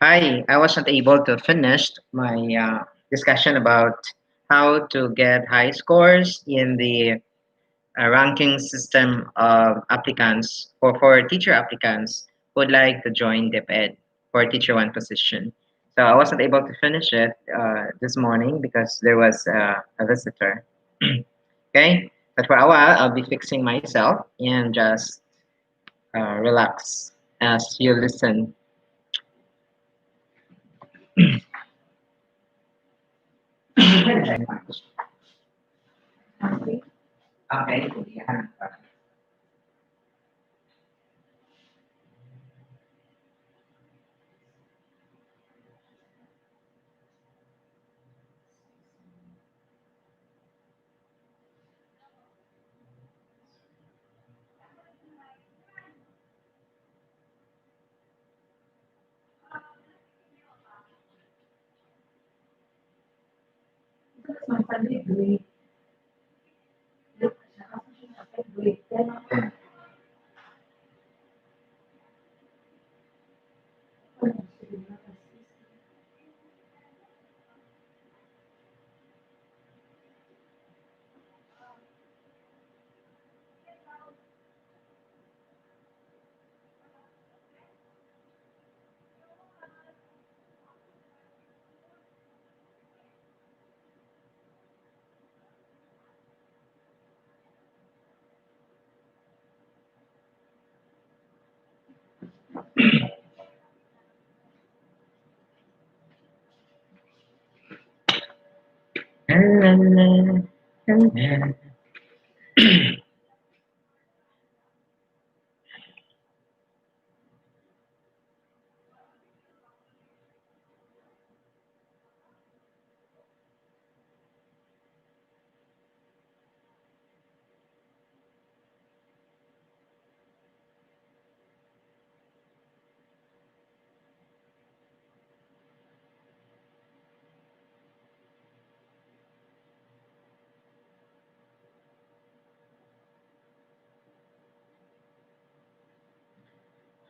Hi, I wasn't able to finish my discussion about how to get high scores in the ranking system of applicants for teacher applicants who would like to join Deped for teacher one position. So I wasn't able to finish it this morning because there was a visitor. Okay, but for a while I'll be fixing myself and just relax as you listen. Okay.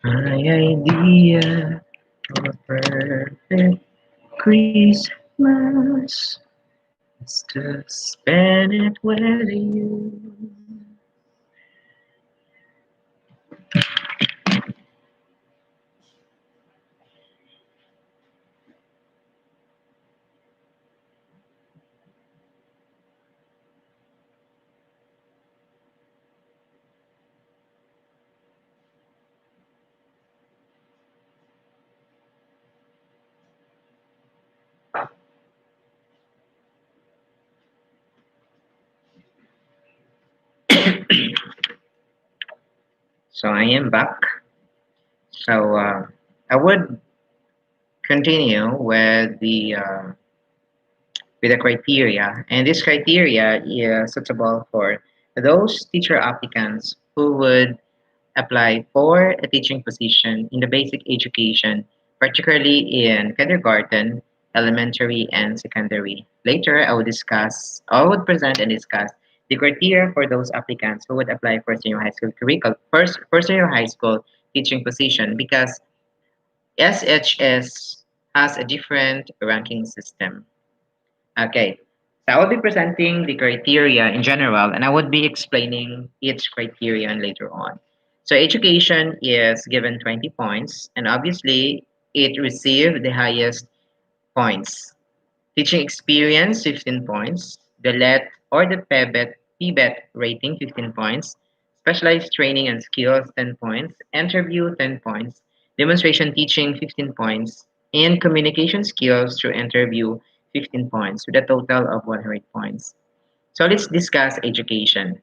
My idea of a perfect Christmas is to spend it with you. So I am back. So I would continue with the criteria, and this criteria is suitable for those teacher applicants who would apply for a teaching position in the basic education, particularly in kindergarten, elementary, and secondary. Later, I would present and discuss the criteria for those applicants who would apply for senior high school for senior high school teaching position because SHS has a different ranking system. Okay. So I will be presenting the criteria in general and I would be explaining each criterion later on. So education is given 20 points and obviously it received the highest points. Teaching experience 15 points, the LET or the PBET rating 15 points, specialized training and skills 10 points, interview 10 points, demonstration teaching 15 points, and communication skills through interview 15 points with a total of 100 points. So let's discuss education.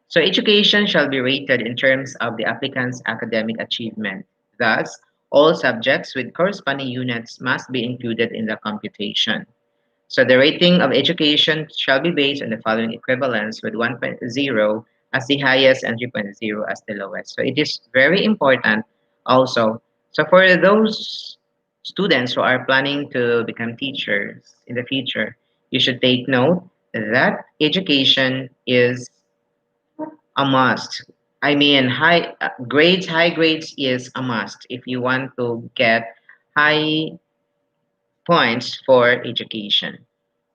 So education shall be rated in terms of the applicant's academic achievement. Thus, all subjects with corresponding units must be included in the computation. So the rating of education shall be based on the following equivalence with 1.0 as the highest and 3.0 as the lowest. So it is very important also. So for those students who are planning to become teachers in the future, you should take note that education is a must. I mean, high grades is a must if you want to get high points for education.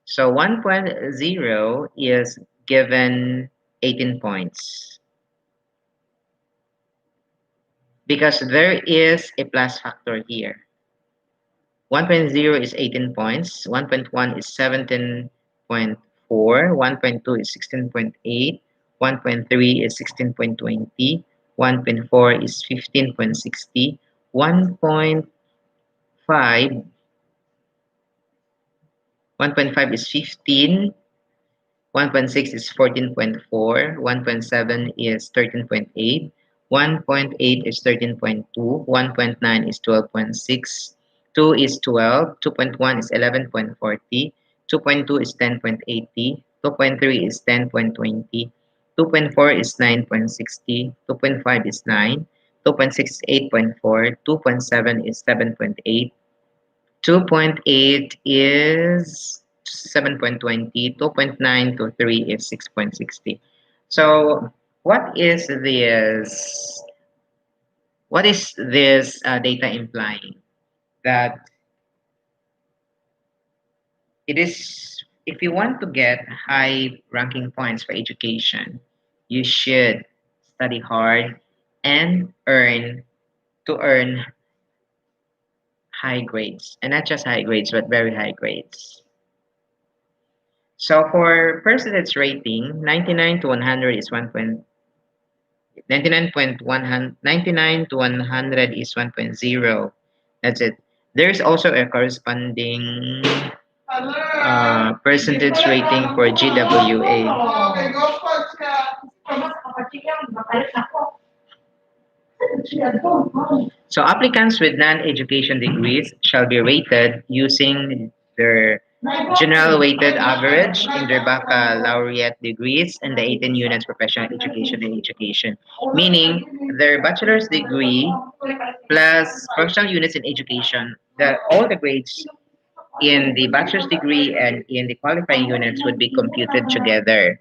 So 1.0 is given 18 points because there is a plus factor here. 1.0 is 18 points, 1.1 is 17.4, 1.2 is 16.8, 1.3 is 16.20, 1.4 is 15.60, 1.5 1.5 is 15, 1.6 is 14.4, 1.7 is 13.8, 1.8 is 13.2, 1.9 is 12.6, 2 is 12, 2.1 is 11.40, 2.2 is 10.80, 2.3 is 10.20, 2.4 is 9.60, 2.5 is 9, 2.6 is 8.4, 2.7 is 7.8, 2.8 is 7.20, 2.9 to 3 is 6.60. So what is this? What is this data implying? That it is, if you want to get high ranking points for education, you should study hard and earn high grades, and not just high grades, but very high grades. So for percentage rating, 99 to 100 is 1.99 99 to 100 is 1.0. That's it. There's also a corresponding percentage rating for GWA. So applicants with non-education degrees shall be rated using their general weighted average in their baccalaureate degrees and the 18 units professional education and education, meaning their bachelor's degree plus professional units in education, all the grades in the bachelor's degree and in the qualifying units would be computed together.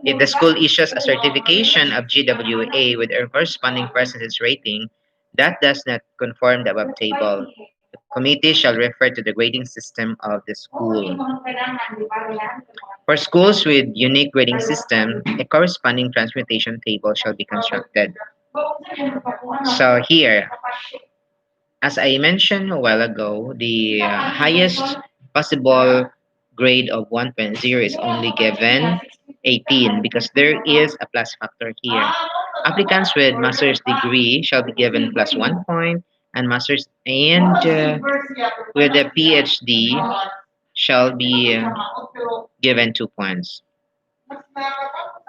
If the school issues a certification of GWA with a corresponding percentage rating that does not conform the above table, the committee shall refer to the grading system of the school. For schools with unique grading system, a corresponding transmutation table shall be constructed. So here, as I mentioned a while ago, the highest possible grade of 1.0 is only given 18 because there is a plus factor here. Applicants with master's degree shall be given plus 1 point, and masters and with a PhD shall be given 2 points.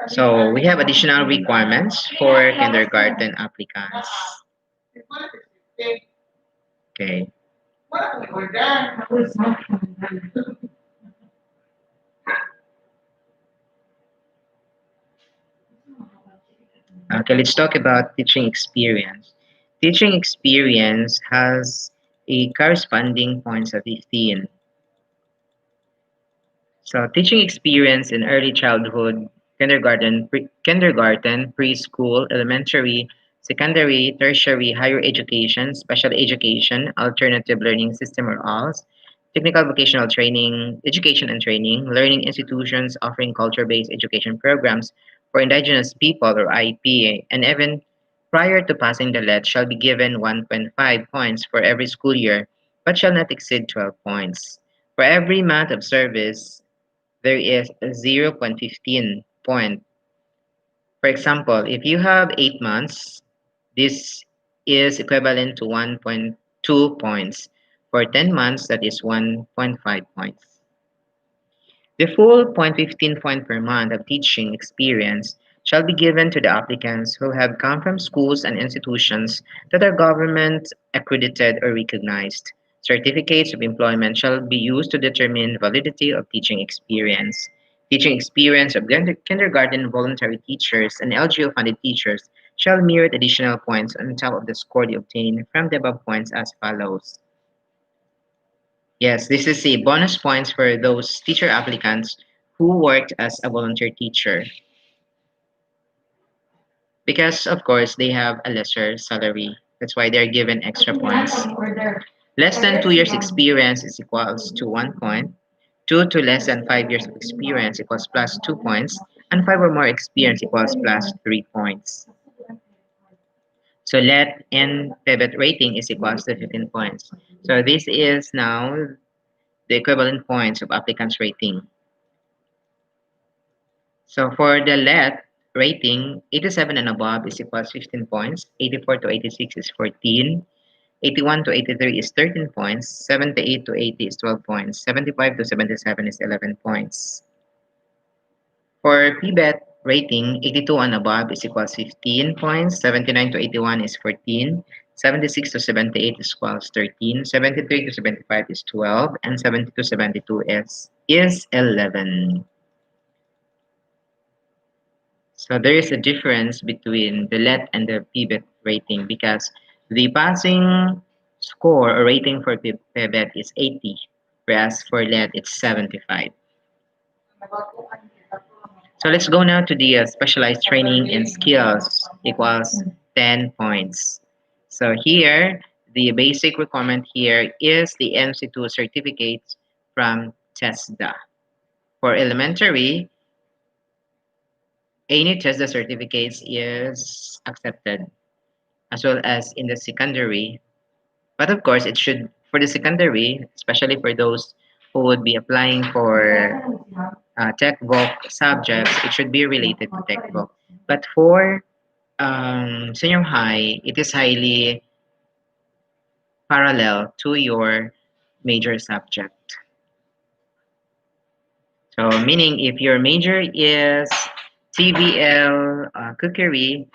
So we have additional requirements for kindergarten applicants. Okay. Okay, let's talk about teaching experience. Teaching experience has a corresponding points of 15. So teaching experience in early childhood, kindergarten, preschool, elementary, secondary, tertiary, higher education, special education, alternative learning system or ALS, technical vocational training, education and training, learning institutions offering culture-based education programs for indigenous people or IP, and even prior to passing the LET shall be given 1.5 points for every school year, but shall not exceed 12 points. For every month of service, there is a 0.15 point. For example, if you have 8 months, this is equivalent to 1.2 points. For 10 months, that is 1.5 points. The full 0.15 point per month of teaching experience shall be given to the applicants who have come from schools and institutions that are government accredited or recognized. Certificates of employment shall be used to determine validity of teaching experience. Teaching experience of kindergarten voluntary teachers and LGO funded teachers shall merit additional points on top of the score they obtain from the above points as follows. Yes, this is a bonus points for those teacher applicants who worked as a volunteer teacher. because of course they have a lesser salary. That's why they're given extra points. Less than 2 years experience is equals to 1 point. 2 to less than 5 years of experience equals plus 2 points, and 5 or more experience equals plus 3 points. So let n pivot rating is equals to 15 points. So this is now the equivalent points of applicants rating. So for the let rating, 87 and above is equals 15 points, 84 to 86 is 14, 81 to 83 is 13 points, 78 to 80 is 12 points, 75 to 77 is 11 points. For PBET rating, 82 and above is equals 15 points, 79 to 81 is 14, 76 to 78 is equals 13, 73 to 75 is 12, and 70 to 72 is 11. So there is a difference between the let and the PBET rating because the passing score or rating for PBET is 80, whereas for let it's 75. So let's go now to the specialized training and skills equals 10 points. So here, the basic requirement here is the MC2 certificates from TESDA. For elementary, any TESDA certificates is accepted, as well as in the secondary. But of course, it should, for the secondary, especially for those who would be applying for tech voc subjects, it should be related to tech voc. But for senior high, it is highly parallel to your major subject. So, meaning if your major is TVL cookery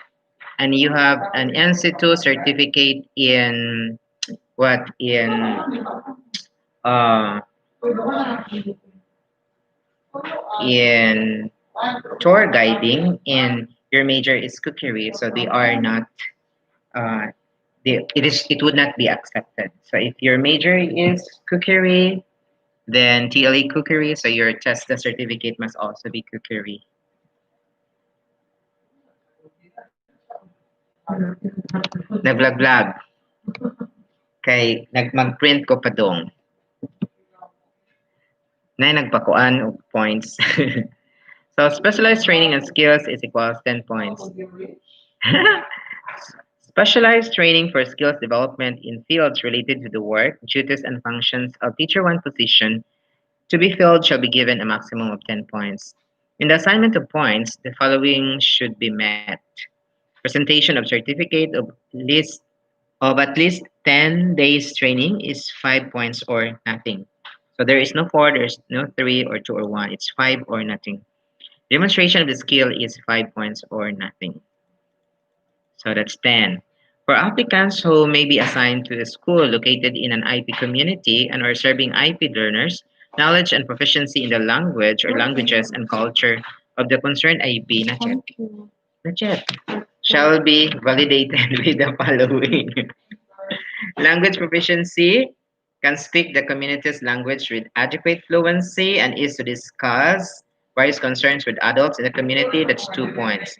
and you have an NC2 certificate in what uh, in tour guiding and your major is cookery, so they are not it would not be accepted. So if your major is cookery, then TLA cookery, so your TESDA certificate must also be cookery. Nagvlog-vlog. Kay mag-print ko pa dong. Na nagpakuan og points. So specialized training and skills is equals 10 points. Specialized training for skills development in fields related to the work, duties, and functions of teacher one position to be filled shall be given a maximum of 10 points. In the assignment of points, the following should be met. Presentation of certificate of at least 10 days training is 5 points or nothing. So there is no 4, there's no 3 or 2 or 1. It's 5 or nothing. Demonstration of the skill is 5 points or nothing. So that's 10. For applicants who may be assigned to a school located in an IP community and are serving IP learners, knowledge and proficiency in the language or languages and culture of the concerned IP not yet, shall be validated with the following. Language proficiency can speak the community's language with adequate fluency and is to discuss various concerns with adults in the community. That's 2 points.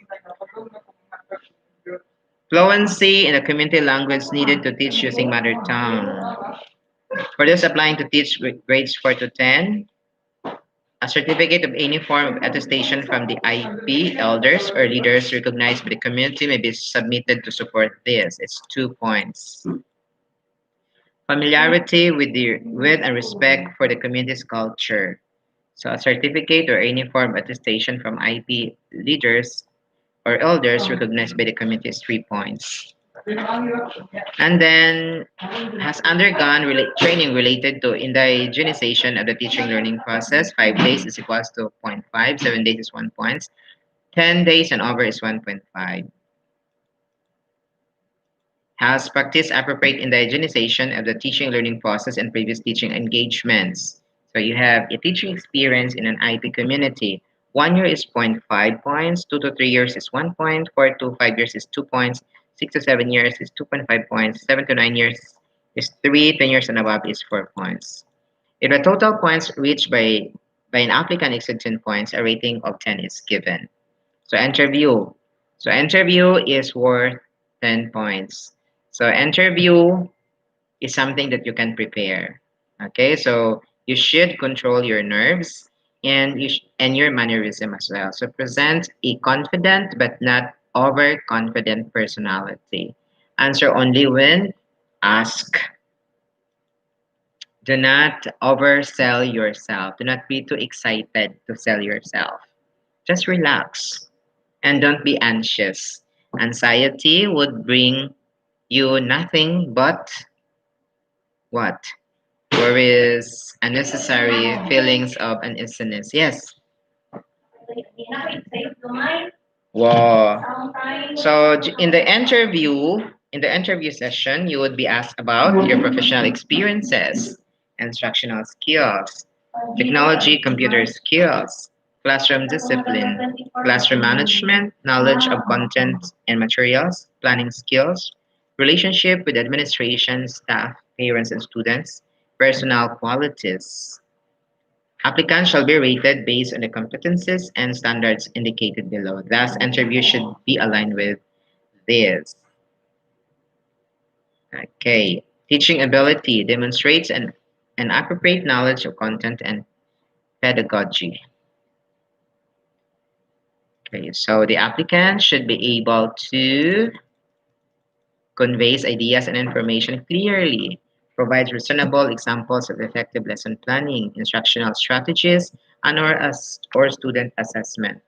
Fluency in the community language needed to teach using mother tongue. For those applying to teach grades 4 to 10, a certificate of any form of attestation from the IP elders or leaders recognized by the community may be submitted to support this. It's 2 points. Familiarity with and respect for the community's culture. So a certificate or any form of attestation from IP leaders or elders recognized by the community is 3 points. And then has undergone training related to indigenization of the teaching learning process. 5 days is equals to zero point 0.5, 7 days is 1 point, 10 days and over is 1.5. Has practiced appropriate indigenization of the teaching learning process and previous teaching engagements. So you have a teaching experience in an IP community. 1 year is zero point 0.5 points, 2 to 3 years is 1 point, 4 to 5 years is 2 points, 6 to 7 years is 2.5 points, 7 to 9 years is 3, 10 years and above is 4 points. If the total points reached by an applicant exceeds 10 points, a rating of 10 is given. So interview. So interview is worth 10 points. So interview is something that you can prepare. Okay, so you should control your nerves and and your mannerism as well. So present a confident but not overconfident personality. Answer only when asked. Do not oversell yourself. Do not be too excited to sell yourself. Just relax and don't be anxious. Anxiety would bring you nothing but what? Worries, unnecessary feelings of uneasiness. Yes. Wow. So in the interview session, you would be asked about your professional experiences, instructional skills, technology, computer skills, classroom discipline, classroom management, knowledge of content and materials, planning skills, relationship with administration, staff, parents, and students, personal qualities. Applicants shall be rated based on the competencies and standards indicated below. Thus, interview should be aligned with this. Okay. Teaching ability demonstrates an appropriate knowledge of content and pedagogy. Okay, so the applicant should be able to conveys ideas and information clearly, provides reasonable examples of effective lesson planning, instructional strategies, or student assessment.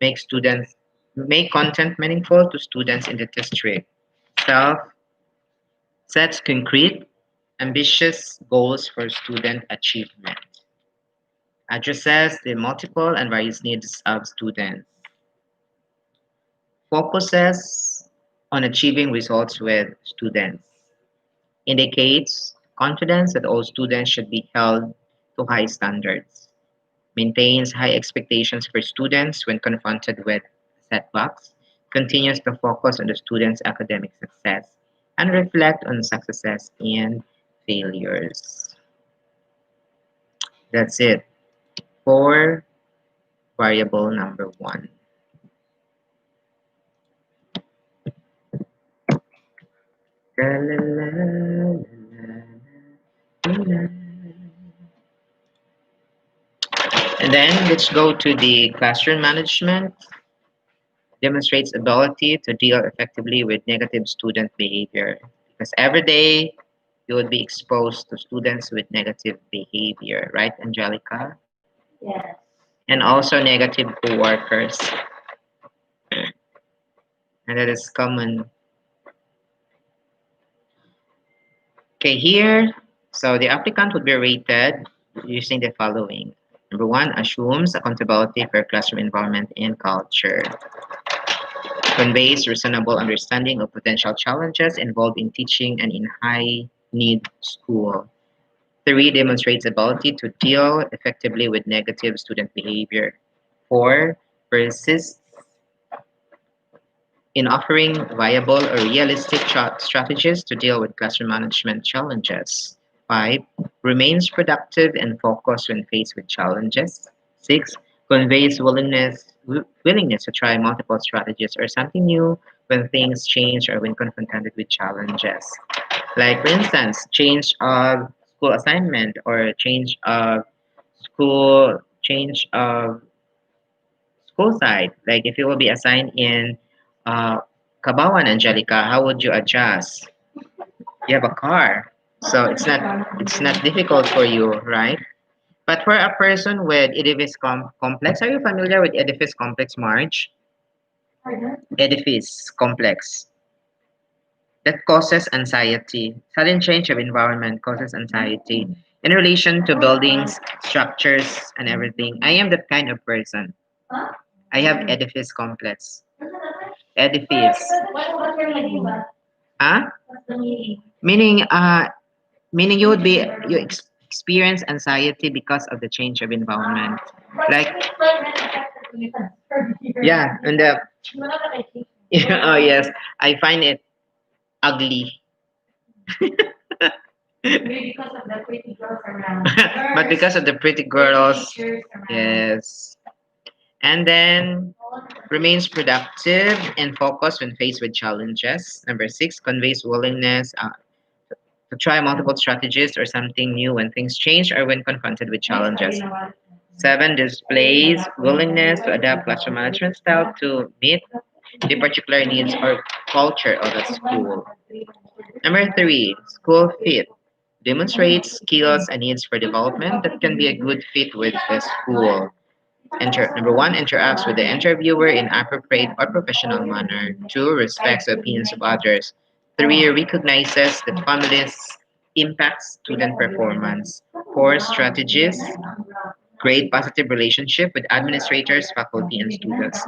Make content meaningful to students in the district. Self sets concrete, ambitious goals for student achievement. Addresses the multiple and various needs of students. Focuses on achieving results with students. Indicates confidence that all students should be held to high standards. Maintains high expectations for students when confronted with setbacks, continues to focus on the students' academic success, and reflect on successes and failures. That's it for variable number one. And then let's go to the classroom management. Demonstrates ability to deal effectively with negative student behavior. Because every day you would be exposed to students with negative behavior, right, Angelica? And also negative coworkers. And that is common. Okay, here, so the applicant would be rated using the following. Number one, assumes accountability for classroom environment and culture. Conveys reasonable understanding of potential challenges involved in teaching and in high need school. Three, demonstrates ability to deal effectively with negative student behavior. Four, persists in offering viable or realistic strategies to deal with classroom management challenges. Five, remains productive and focused when faced with challenges. Six, conveys willingness to try multiple strategies or something new when things change or when confronted with challenges. Like, for instance, change of school assignment or change of school side. Like, if you will be assigned in uh, Kabawan, Angelica, how would you adjust? You have a car, so it's not difficult for you, right? But for a person with Oedipus complex, are you familiar with Oedipus complex, Marge? Oedipus complex. That causes anxiety. Sudden change of environment causes anxiety in relation to buildings, structures, and everything. I am that kind of person. I have edifice complex. Edifice. Huh? Meaning, meaning you experience anxiety because of the change of environment. Like, yeah, and the oh yes, I find it ugly. But because of the pretty girls, yes. And then remains productive and focused when faced with challenges. Number six, conveys willingness to try multiple strategies or something new when things change or when confronted with challenges. Seven, displays willingness to adapt classroom management style to meet the particular needs or culture of the school. Number three, school fit. Demonstrates skills and needs for development that can be a good fit with the school. Number one, interacts with the interviewer in appropriate or professional manner. Two, respects the opinions of others. Three, recognizes that families impact student performance. Four, strategies create positive relationship with administrators, faculty, and students.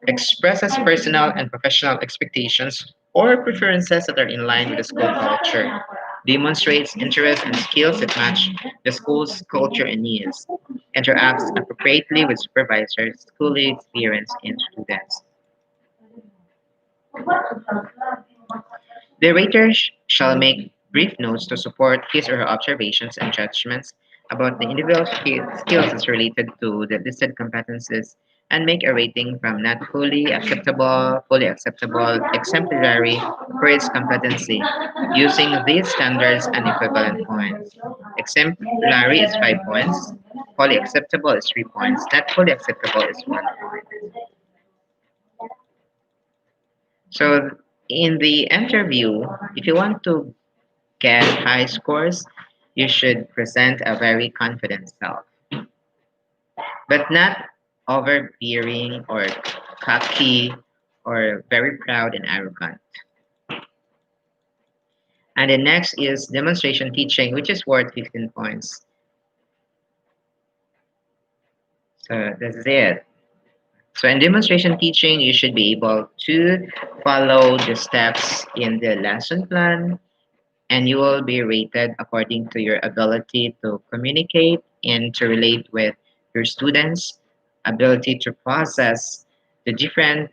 Expresses personal and professional expectations or preferences that are in line with the school culture. Demonstrates interest and skills that match the school's culture and needs. Interacts appropriately with supervisors, school leads, parents, and students. The rater shall make brief notes to support his or her observations and judgments about the individual skills as related to the listed competencies and make a rating from not fully acceptable, exemplary for its competency, using these standards and equivalent points. Exemplary is 5 points, fully acceptable is 3 points, not fully acceptable is 1 point. So in the interview, if you want to get high scores, you should present a very confident self, but not overbearing or cocky or very proud and arrogant. And the next is demonstration teaching, which is worth 15 points. So that's it. So in demonstration teaching, you should be able to follow the steps in the lesson plan and you will be rated according to your ability to communicate and to relate with your students, ability to process the different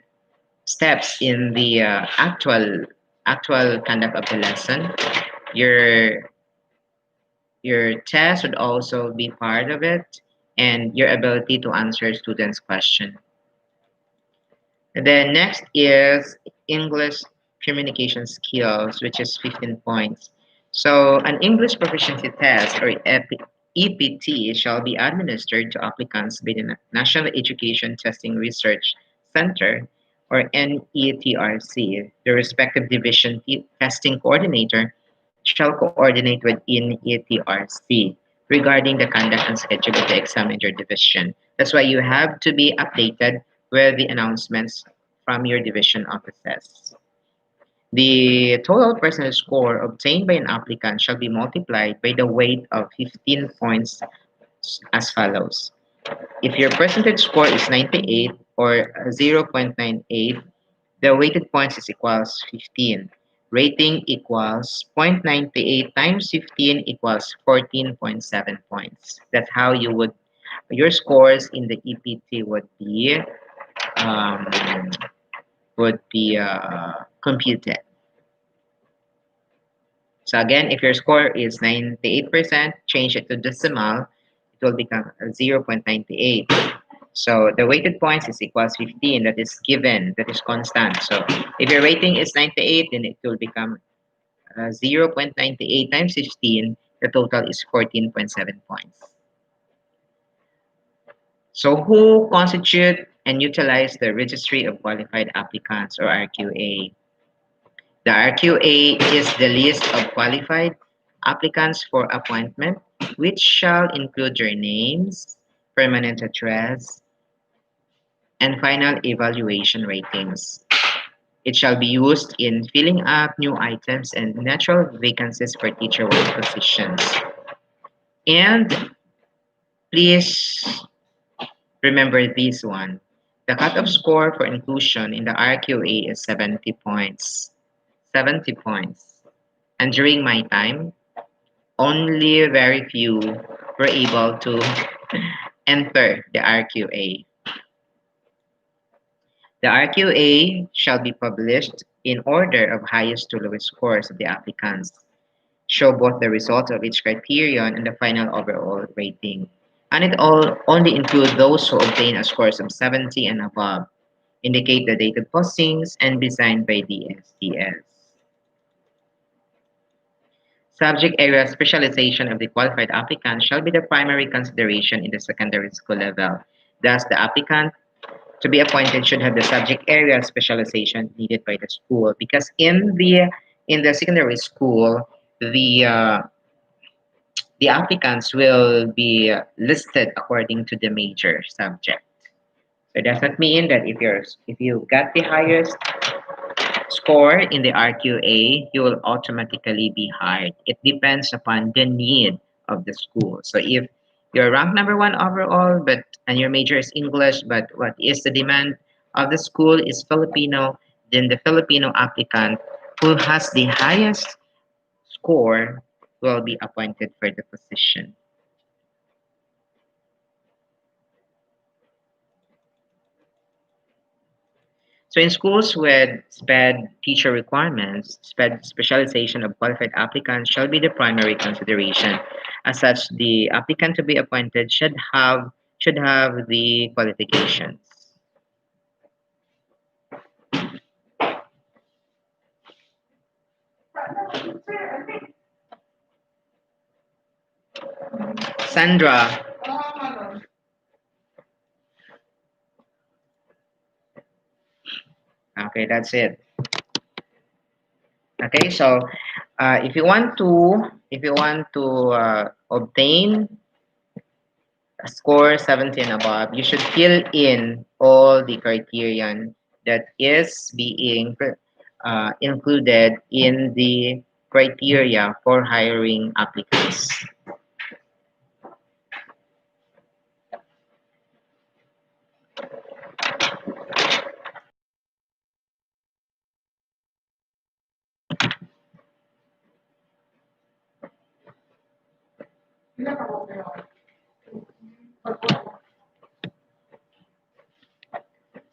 steps in the actual conduct of the lesson. Your your test would also be part of it, and your ability to answer students' question. The next is English communication skills, which is 15 points. So, an English proficiency test or EPT shall be administered to applicants by the National Education Testing Research Center or NETRC. The respective division testing coordinator shall coordinate with NETRC regarding the conduct and schedule of the exam in your division. That's why you have to be updated with the announcements from your division offices. The total percentage score obtained by an applicant shall be multiplied by the weight of 15 points as follows. If your percentage score is 98 or 0.98, the weighted points is equals 15. Rating equals 0.98 times 15 equals 14.7 points. That's how your scores in the EPT um, would be computed. So again, if your score is 98%, change it to decimal, it will become 0.98. So the weighted points is equals 15, that is given, that is constant. So if your rating is 98, then it will become 0.98 times 15, the total is 14.7 points. So who constitute and utilize the Registry of Qualified Applicants or RQA? The RQA is the list of qualified applicants for appointment, which shall include your names, permanent address, and final evaluation ratings. It shall be used in filling up new items and natural vacancies for teacher-work positions. And please remember this one. The cutoff score for inclusion in the RQA is 70 points. 70 points. And during my time, only very few were able to enter the RQA. The RQA shall be published in order of highest to lowest scores of the applicants, show both the results of each criterion and the final overall rating. and it all only include those who obtain a scores of 70 and above, indicate the dated postings, and be signed by the STS. Subject area specialization of the qualified applicant shall be the primary consideration in the secondary school level. Thus, the applicant to be appointed should have the subject area specialization needed by the school, because in the secondary school, the applicants will be listed according to the major subject. So it does not mean that if you got the highest score in the RQA, you will automatically be hired. It depends upon the need of the school. So if you're ranked number one overall, and your major is English, but what is the demand of the school is Filipino, then the Filipino applicant who has the highest score will be appointed for the position. So in schools with SPED teacher requirements, SPED specialization of qualified applicants shall be the primary consideration. As such, the applicant to be appointed should have the qualifications. Sandra. Okay, that's it. Okay, so if you want to obtain a score 70 and above, you should fill in all the criterion that is being included in the criteria for hiring applicants.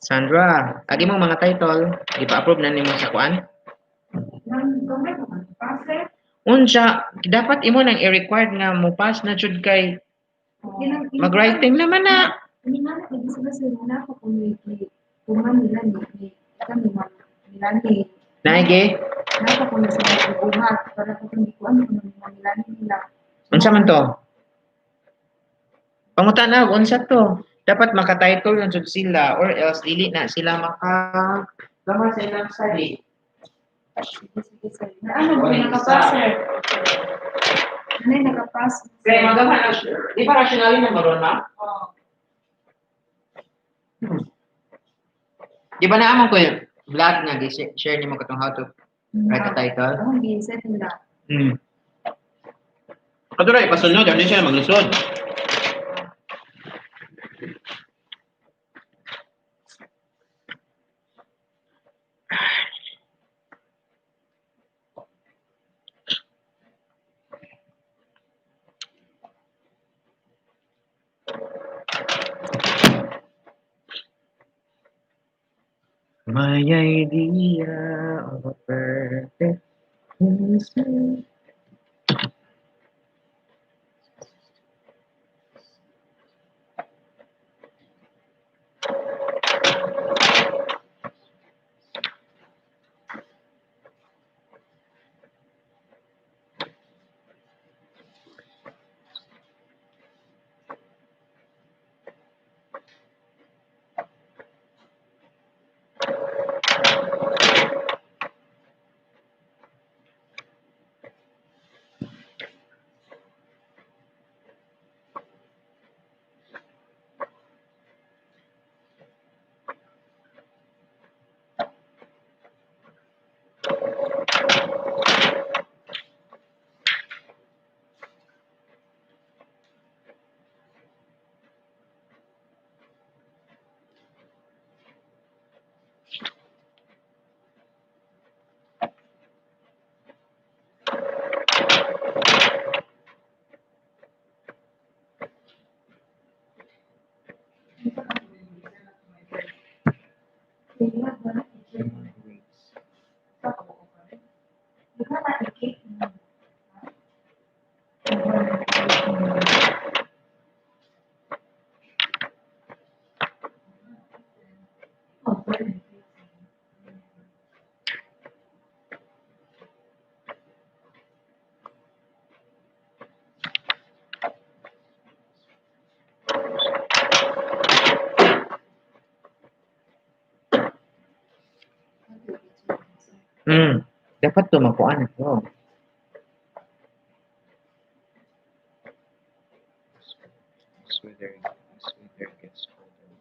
Sandra, agi mo mga title, ipa-approve na nimo sa kuan? Unsa, dapat imo nang i-required nga mo pass na jud kay mag-writing naman na. Hindi nga na, ibig sabihin na ako kung kuman nila ni kami nila ni Naigi, nako kung sa buhat para ko hindi ko ano kung nila nila. unsa man to? Pangutan-ag, unsa to? Dapat maka-title na jud sila or else dili na sila gamar sa ilang sali. Sige, sir. Na ano ba nakapass, sir? Ano yung nakapass? Kaya magaman na sure. Di ba rationally na maroon na? Oo. Di ba naamon ko yung vlog nga share nimo katong how to write a title? Hindi, sir, nila. Kadura ipasunod, hindi siya maglusod. My idea of a perfect Christmas. Hmm, dapat tumapuan ito. Sweater, sweater gets colder.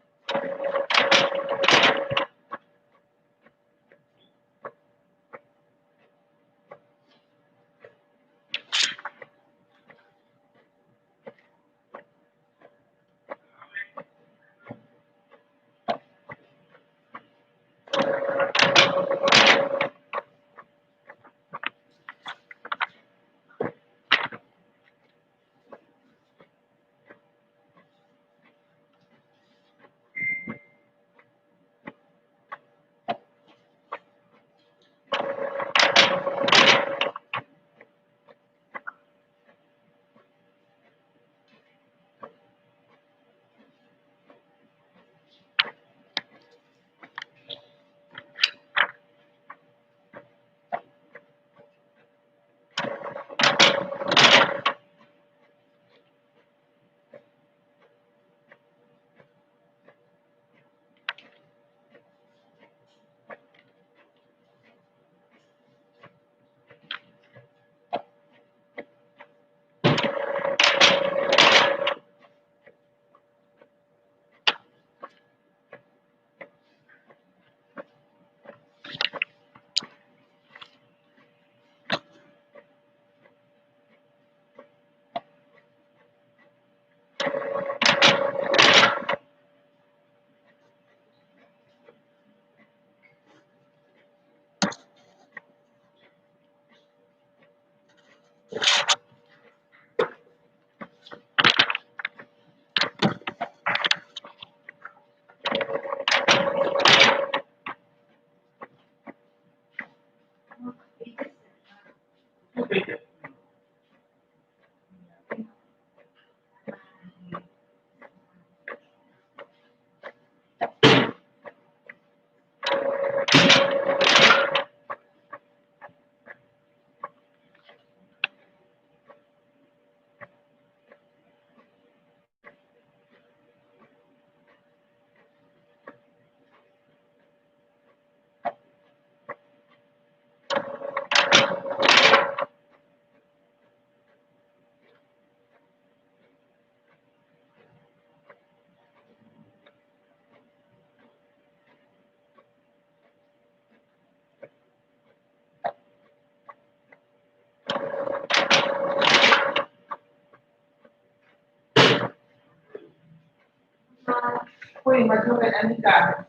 Uy, maglugan ani ka.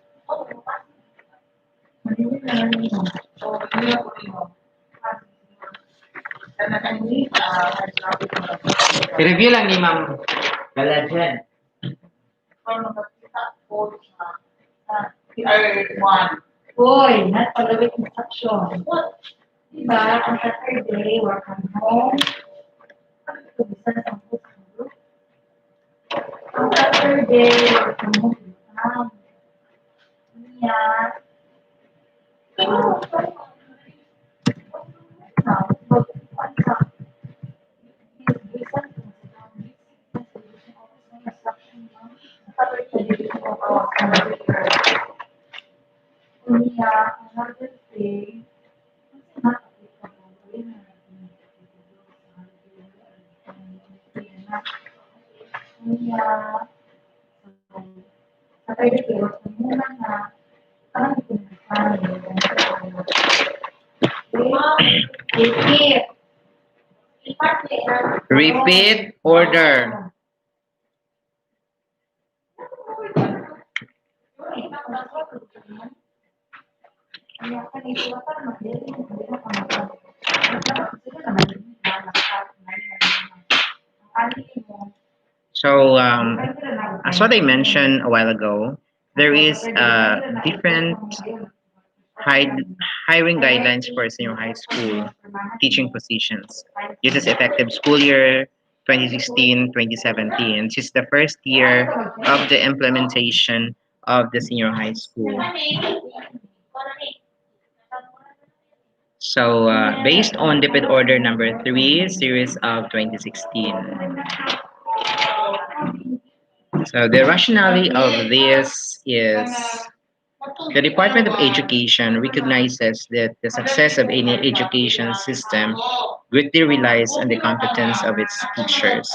Manili na lang nimo. O, manili ako nimo. Kana kani, sabi ko na. I-review lang ni Ma'am Galajan. Ano makita ko sa PR1. Uy, not following instruction. Diba, ang Saturday, work from home. Ano ito, bisan ang puso? Ang Saturday, work from home. Niya, another thing, repeat. Repeat order. So, as what I mentioned a while ago, there is different hi- hiring guidelines for senior high school teaching positions. This is effective school year 2016-2017. This is the first year of the implementation of the senior high school. So, based on Deped Order number 3, series of 2016. So, the rationale of this is The Department of Education recognizes that the success of any education system greatly relies on the competence of its teachers.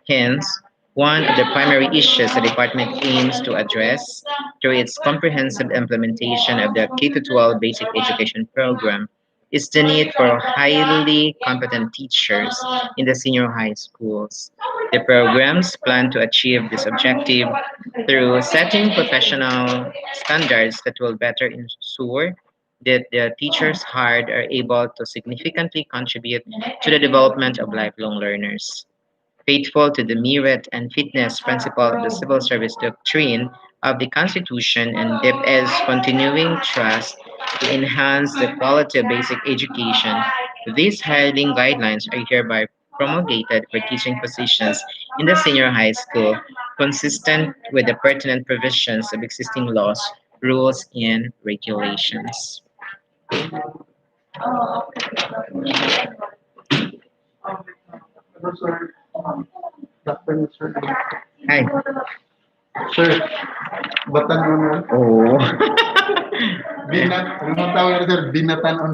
Hence, one of the primary issues the department aims to address through its comprehensive implementation of the K-12 basic education program is the need for highly competent teachers in the senior high schools. The programs plan to achieve this objective through setting professional standards that will better ensure that the teachers hired are able to significantly contribute to the development of lifelong learners. Faithful to the merit and fitness principle of the civil service doctrine of the Constitution and Deped's continuing trust to enhance the quality of basic education, these hiring guidelines are hereby promulgated for teaching positions in the senior high school, consistent with the pertinent provisions of existing laws, rules, and regulations. Ano, sir? Doctor, sir. Hi. Sir, batan mo na. Oh. Ano mo tawag na, sir? Binatan on.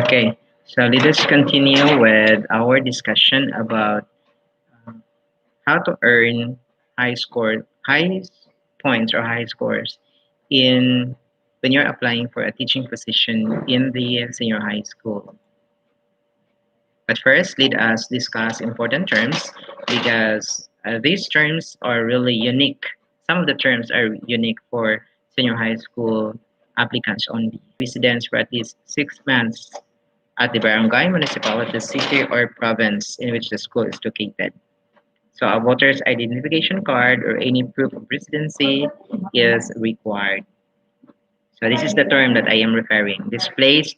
Okay, so let us continue with our discussion about um, how to earn high points or high scores in when you're applying for a teaching position in the senior high school. But first, let us discuss important terms because these terms are really unique. Some of the terms are unique for senior high school applicants only. Residents for at least 6 months at the barangay, municipality, city, or province in which the school is located. So a voter's identification card or any proof of residency is required. So this is the term that I am referring. Displaced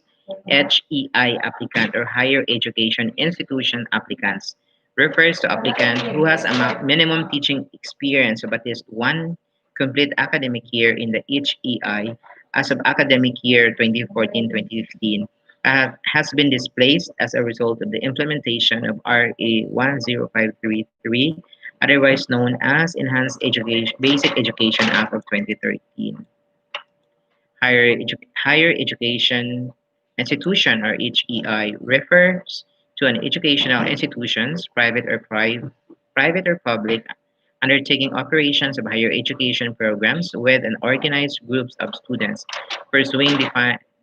HEI applicant or higher education institution applicants refers to applicant who has a minimum teaching experience of at least one complete academic year in the HEI as of academic year 2014-2015 has been displaced as a result of the implementation of RA 10533, otherwise known as Enhanced Education Basic Education Act of 2013. Higher education institution or HEI refers to an educational institutions, private or public, undertaking operations of higher education programs with an organized groups of students pursuing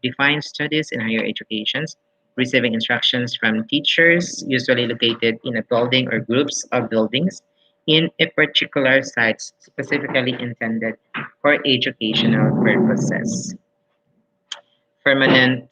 defined studies in higher educations, receiving instructions from teachers, usually located in a building or groups of buildings in a particular site specifically intended for educational purposes. Permanent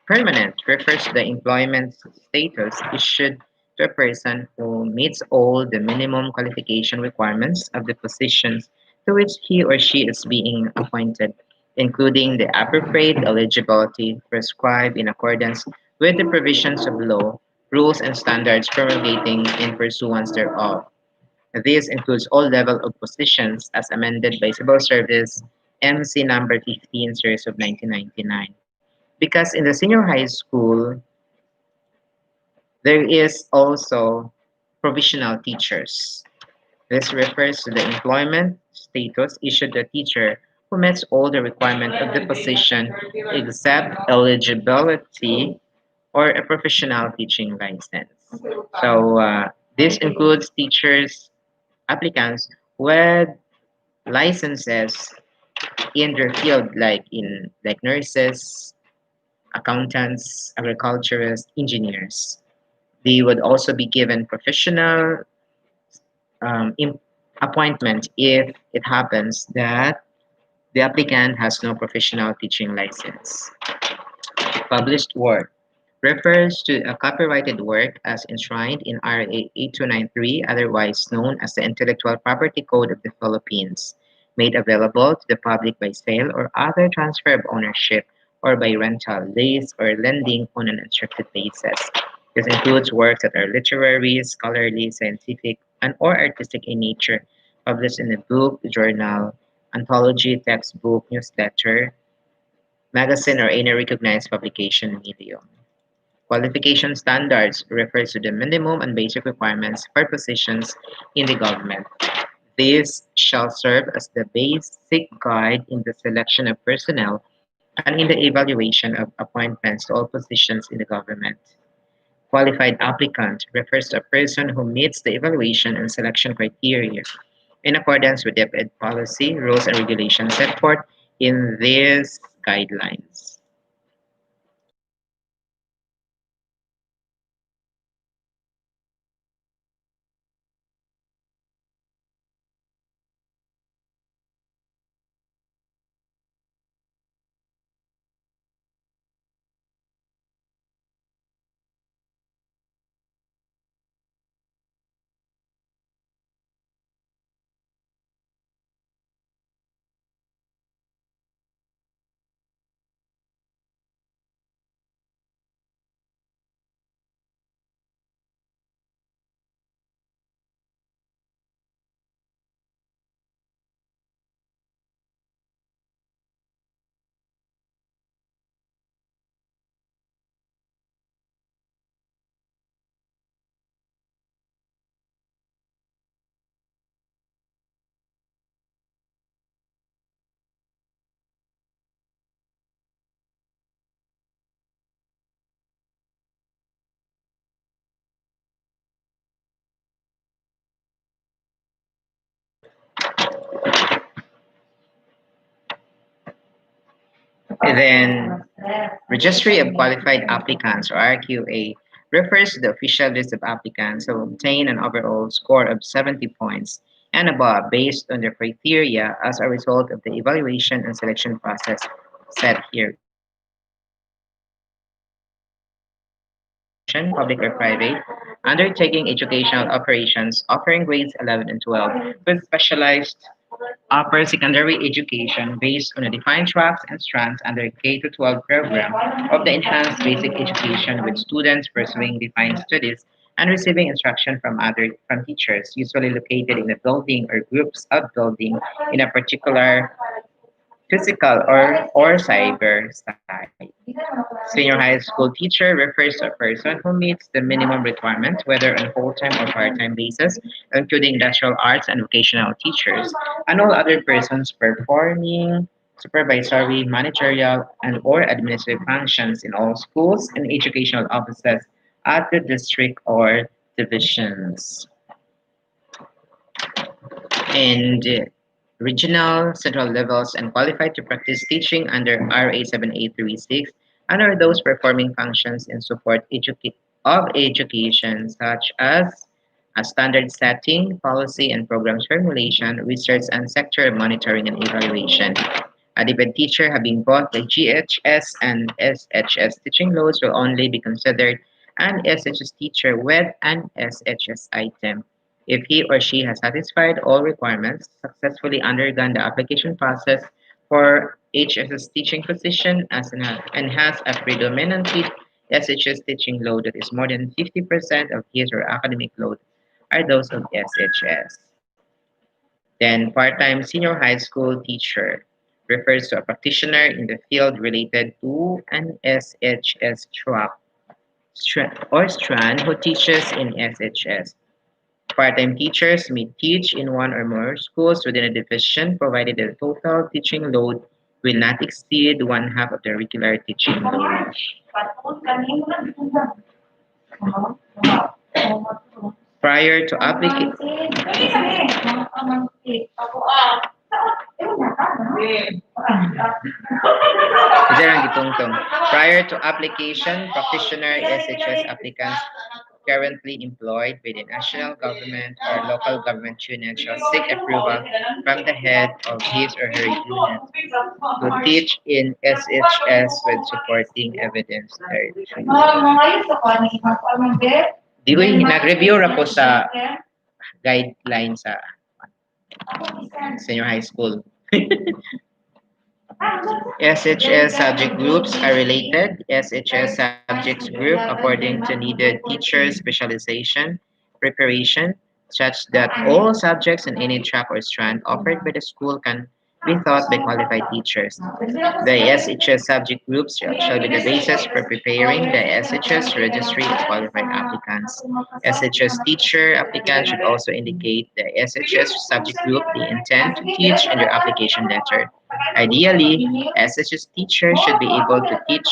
Permanent refers to the employment status issued to a person who meets all the minimum qualification requirements of the positions to which he or she is being appointed, including the appropriate eligibility prescribed in accordance with the provisions of law, rules, and standards promulgating in pursuance thereof. This includes all level of positions as amended by Civil Service MC number 15 series of 1999. Because in the senior high school, there is also provisional teachers. This refers to the employment status issued to a teacher who meets all the requirements of the position except eligibility or a professional teaching license. So this includes teachers, applicants with licenses in their field like nurses, accountants, agriculturists, engineers. They would also be given professional appointment if it happens that the applicant has no professional teaching license. Published work refers to a copyrighted work as enshrined in RA 8293, otherwise known as the Intellectual Property Code of the Philippines, made available to the public by sale or other transfer of ownership or by rental, lease, or lending on an unrestricted basis. This includes works that are literary, scholarly, scientific, and or artistic in nature, published in a book, journal, anthology, textbook, newsletter, magazine, or any recognized publication medium. Qualification standards refers to the minimum and basic requirements for positions in the government. These shall serve as the basic guide in the selection of personnel and in the evaluation of appointments to all positions in the government. Qualified applicant refers to a person who meets the evaluation and selection criteria in accordance with Deped policy, rules, and regulations set forth in these guidelines. Then, Registry of Qualified Applicants, or RQA, refers to the official list of applicants who obtain an overall score of 70 points and above based on their criteria as a result of the evaluation and selection process set herein. Institution, public or private, undertaking educational operations offering grades 11 and 12 with specialized upper secondary education based on the defined tracks and strands under K to 12 program of the enhanced basic education with students pursuing defined studies and receiving instruction from teachers usually located in a building or groups of building in a particular physical or cyber site. Senior high school teacher refers to a person who meets the minimum requirements, whether on full-time or part-time basis, including industrial arts and vocational teachers, and all other persons performing supervisory, managerial, and or administrative functions in all schools and educational offices at the district or divisions. And regional central levels and qualified to practice teaching under RA 7836 and are those performing functions in support of education such as a standard setting, policy and programs formulation, research and sector monitoring and evaluation. A Deped teacher having both the GHS and SHS teaching loads will only be considered an SHS teacher with an SHS item if he or she has satisfied all requirements, successfully undergone the application process for HSS teaching position and has a predominantly SHS teaching load that is more than 50% of his or academic load are those of SHS. Then part-time senior high school teacher refers to a practitioner in the field related to an SHS or strand who teaches in SHS. Part-time teachers may teach in one or more schools within a division provided the total teaching load will not exceed one half of the regular teaching load. Prior to application, prior to application, practitioner SHS applicants currently employed by the national government or local government unit shall seek approval from the head of his or her unit to teach in SHS with supporting evidence thereto. Di ko nag-review ra po sa guidelines sa senior high school. SHS subject groups are related. SHS subjects group according to needed teacher specialization, preparation, such that all subjects in any track or strand offered by the school can be taught by qualified teachers. The SHS subject groups shall be the basis for preparing the SHS registry of qualified applicants. SHS teacher applicants should also indicate the SHS subject group they intend to teach in their application letter. Ideally, SHS teachers should be able to teach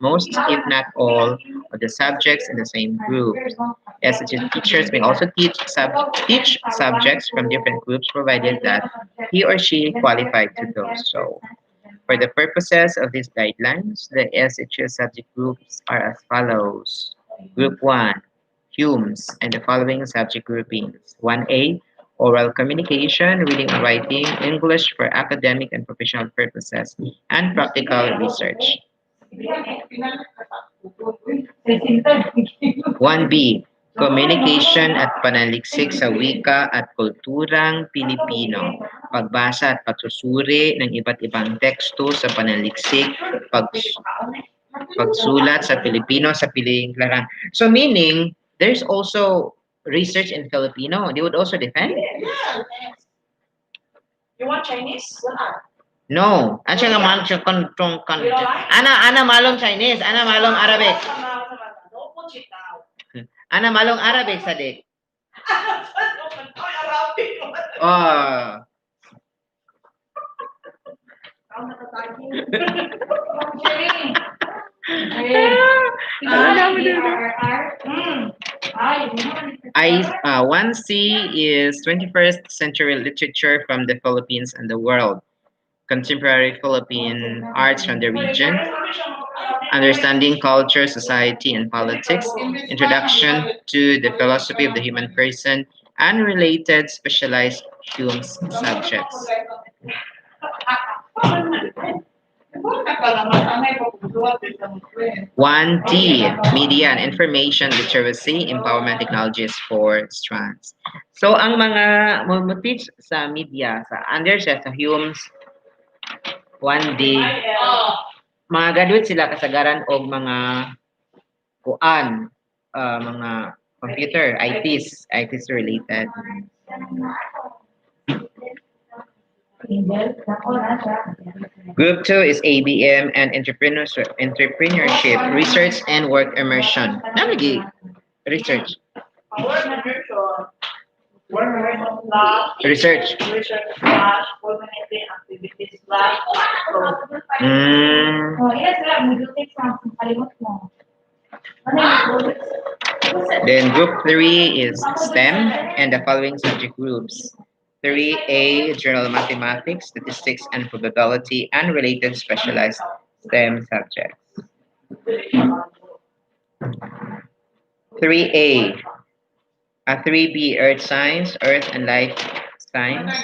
most, if not all, of the subjects in the same group. SHS teachers may also teach subjects from different groups provided that he or she qualified to do so. For the purposes of these guidelines, the SHS subject groups are as follows. Group 1, Humes, and the following subject groupings. 1A, oral communication, reading and writing, English for academic and professional purposes, and practical research. 1B, communication at panaliksik sa wika at kulturang Pilipino. Pagbasa at pagsusuri ng iba't ibang teksto sa panaliksik, pagsulat sa Filipino sa piling larang. So meaning, there's also research in Filipino. They would also defend? You want Chinese? No. Ansa nga man siya Ana malong Chinese, ana malong Arabic. Don't put it down. Ana malong Arabic sadik. Oh. I 1C is 21st century literature from the Philippines and the world. contemporary Philippine arts from the region, understanding culture, society, and politics, introduction to the philosophy of the human person, and related specialized Hume's subjects. 1T, Media and Information Literacy, Empowerment Technologies for Strands. So, ang mga mo-teach sa media, sa under siya, sa Hume's 1D, mga graduate sila kasagaran og mga kuan, mga computer, ITs related. Group 2 is ABM and entrepreneurship, research and work immersion. Namigi research. Research. Mm. Then group 3 is STEM and the following subject groups. 3A, General Mathematics, Statistics and Probability, and related specialized STEM subjects. 3A, 3B, Earth Science, Earth and Life Science,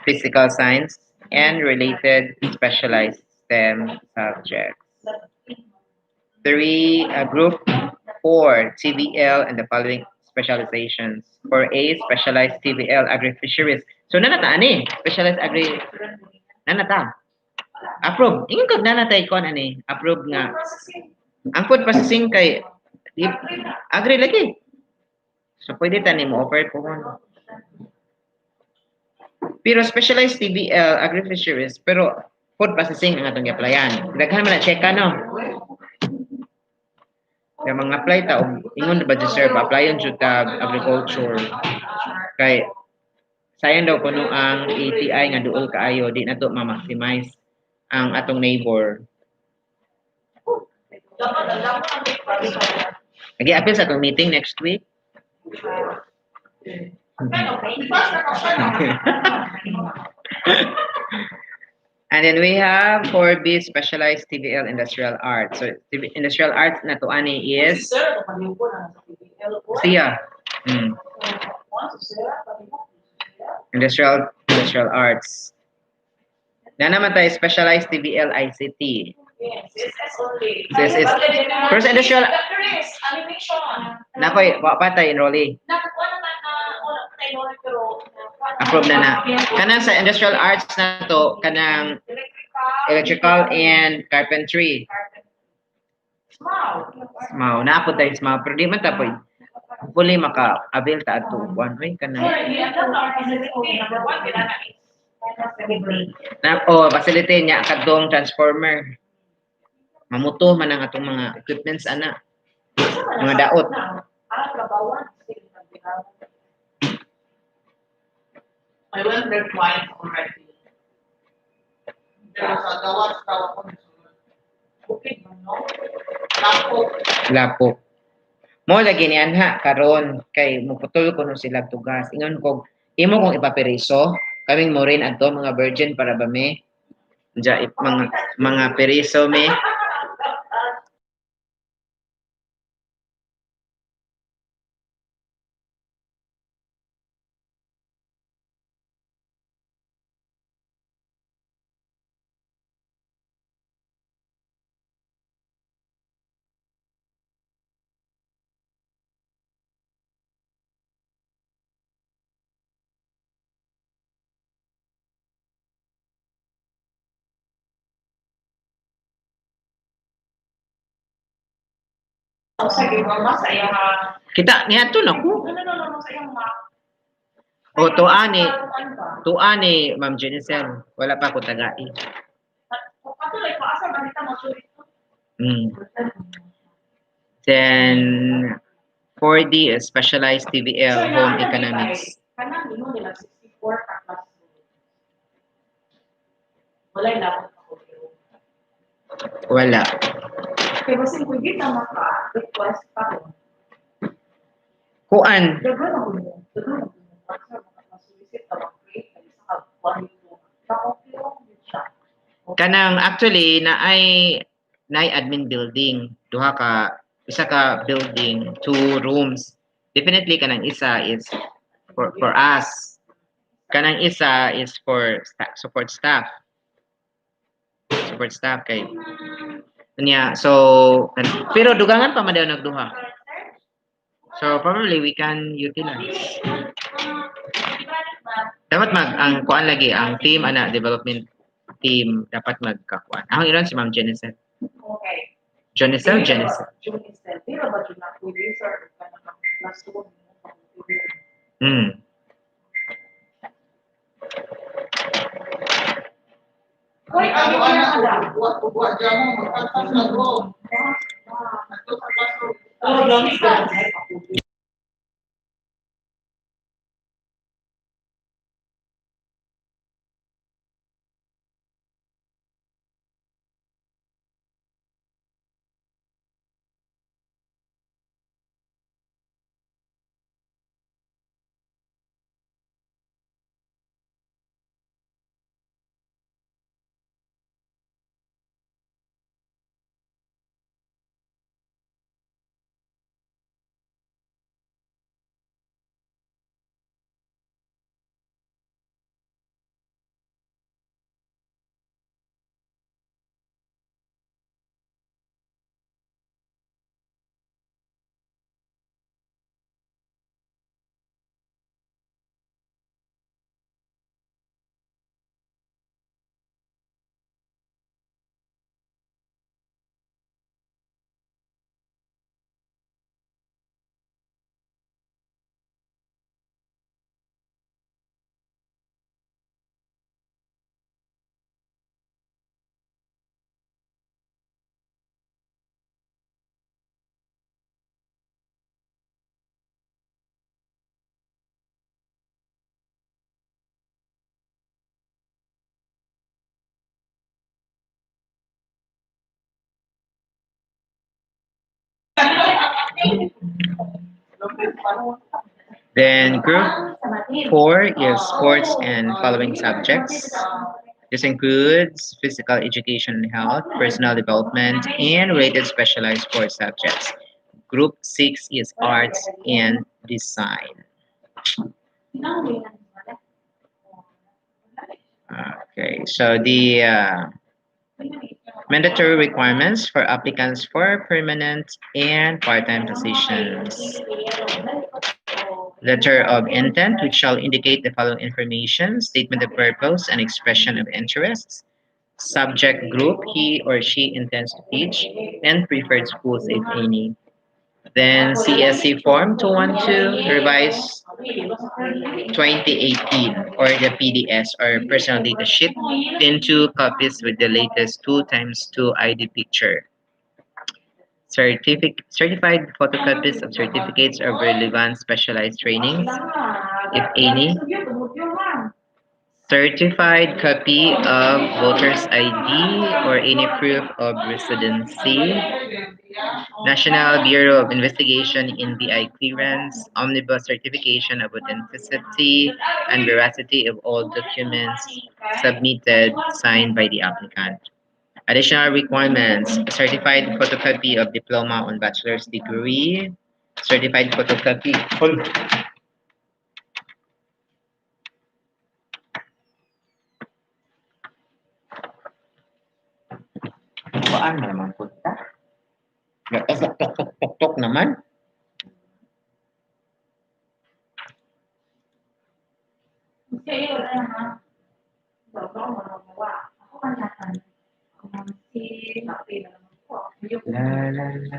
Physical Science, and related specialized STEM subjects. 3, Group 4, TVL and the following specializations. 4A, specialized TVL, agri-fisheries. So, nanata, ani? Specialized agri... Nanata. Approve. Ingon kag nanatay ko, ani? Approve nga. Ang food processing kay... Agri lagi. So, pwede tani mo offer po mo. Pero specialized TVL, agri-fisheries, pero food processing ang atong i-applyan. Daghan man na check ka, no? Kaya mga apply ta, ingon na ba sir, pa-applyan dyan tag agriculture. Kay, sayang daw kuno ang ATI nga duol kaayo, di na to ma-maximize ang atong neighbor. Nag-i-appeal sa atong meeting next week. And then we have 4B, specialized TVL industrial arts. So industrial arts na to ani is siya. Industrial arts. Na naman tayo specialized TVL ICT. This is first industrial nakoy pa tayo enrollee. Approve na. Kanang sa industrial arts na to, kanang electrical and carpentry. Smao, naapod tayo smao, pero di man tapoy. Fully maka-avail ta ato. One way kanang. Facility niya kadtong transformer. Mamuto man ang atong mga equipments ana. Mga daot. I went there twice already. Lapo. Mo lagi ni anha karon kay muputol ko no sila tugas. Ingon ko imo kong ipaperiso, kaming mo rin adto mga virgin para ba me? Mga periso me. Kita niya to na ko. O tuani Ma'am Jenicel, wala pa ko tagai. Then 4D is specialized TVL home economics. Wala. Pero kasi pwede na maka-request pa rin. Kuan. Dagan ako mo. Dagan ako mo. Masulisit na mag-create. Sa mag-quality. Kanang actually na ay admin building, duha ka isa ka building, two rooms. Definitely kanang isa is for us. Kanang isa is for support staff. Support staff kay niya. So pero dugangan pa man daw nagduha. So probably we can utilize. Dapat ang kuan lagi ang team ana development team dapat magkakuan. Ang iron si Ma'am Genesis. Okay. Genesis. June is the pero ba June na producer ka na last one. Hmm. Hoy, Ako ano anak, na buwa dyan mo, magkakas na ko. Ito sa classroom. Oh, dami ka. Then group 4 is sports and following subjects. This includes physical education and health, personal development, and related specialized sports subjects. Group 6 is arts and design. Okay, so the mandatory requirements for applicants for permanent and part-time positions. Letter of intent, which shall indicate the following information: statement of purpose and expression of interests, subject group he or she intends to teach, and preferred schools if any. Then CSC Form 212, revised 2018, or the PDS or personal data sheet, into copies with the latest 2 times 2 ID picture. Certified photocopies of certificates of relevant specialized trainings, if any. Certified copy of voter's ID or any proof of residency. National Bureau of Investigation NBI clearance, omnibus certification of authenticity and veracity of all documents submitted, signed by the applicant. Additional requirements: a certified photocopy of diploma on bachelor's degree, certified photocopy. Paano naman punta? Tok naman. Kasi wala naman. Bago mo magawa. Ako kanyakan. Si Papi na naman po. La la la.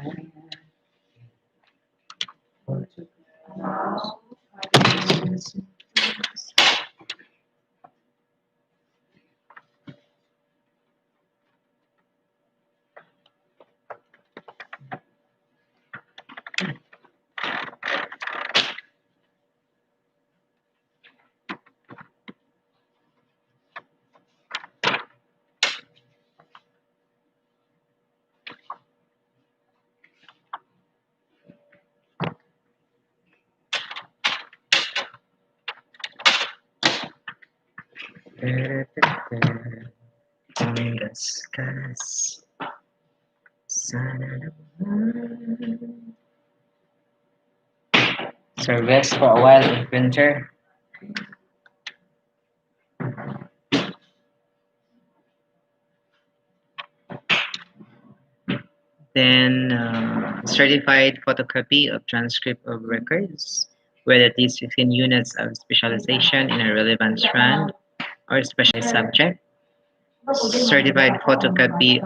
Pangasinan. Sana naman. So rest for a while in winter. Then certified photocopy of transcript of records with at least 15 units of specialization in a relevant strand or specialized subject. Certified photocopy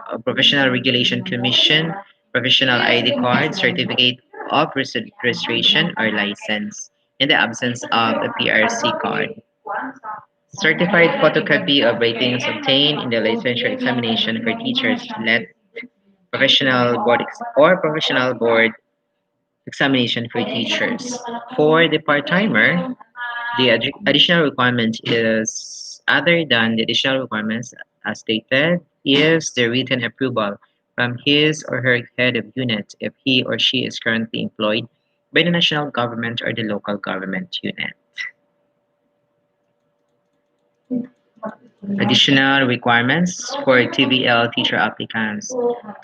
of Professional Regulation Commission, Professional ID card, certificate of registration or license in the absence of a PRC card. Certified photocopy of ratings obtained in the licensure examination for teachers let professional board examination for teachers. For the part-timer, the additional requirement is other than the additional requirements as stated is the written approval from his or her head of unit if he or she is currently employed by the national government or the local government unit. Additional requirements for TVL teacher applicants.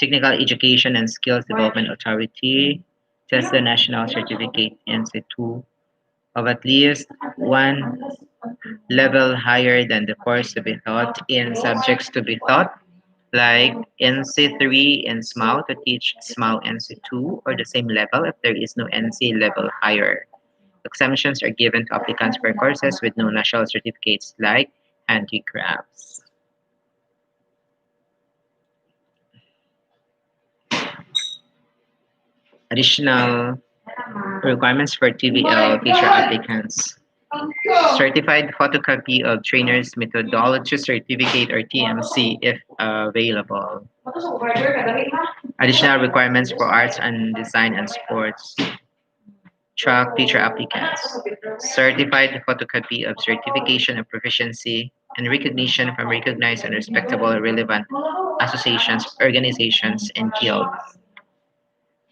Technical Education and Skills Development Authority test the national certificate NC2 of at least one level higher than the course to be taught in subjects to be taught, like NC3 in SMAU to teach SMAU NC2 or the same level if there is no NC level higher. Exemptions are given to applicants for courses with no national certificates like handicrafts. Additional requirements for TVL teacher applicants. Certified photocopy of trainer's methodology certificate or TMC if available. Additional requirements for arts and design and sports. Track teacher applicants. Certified photocopy of certification of proficiency and recognition from recognized and respectable relevant associations, organizations, and guilds.